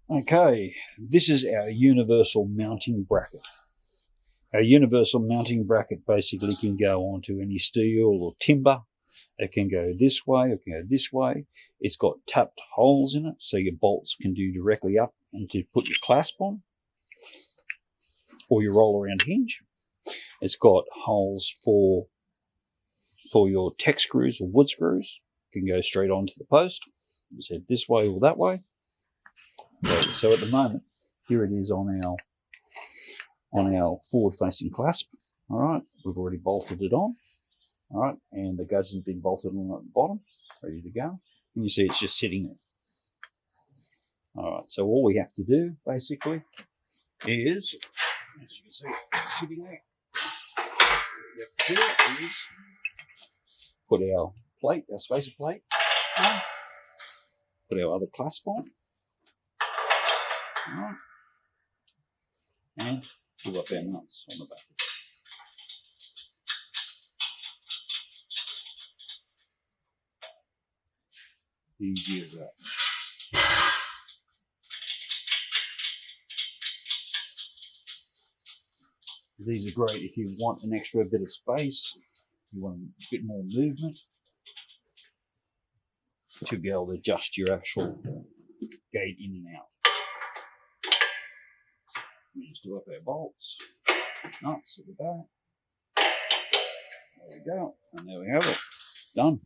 Okay, this is our universal mounting bracket. Our universal mounting bracket basically can go onto any steel or timber. It can go this way, it can go this way. It's got tapped holes in it, so your bolts can do directly up and to put your clasp on, or your roll-around hinge. It's got holes for your tech screws or wood screws. It can go straight onto the post. It's head this way or that way. So at the moment, here it is on our forward-facing clasp. All right, we've already bolted it on. All right, and the gauge has been bolted on at the bottom, ready to go. And you see it's just sitting there. All right, so all we have to do basically is, as you can see, it's sitting there. What we have to do is put our plate, our spacer plate on, put our other clasp on, all right, and pull up our nuts on the back. Easy as that. These are great if you want an extra bit of space, you want a bit more movement, to be able to adjust your actual gate in and out. We just do up our bolts, nuts at the back. There we go, and there we have it, done.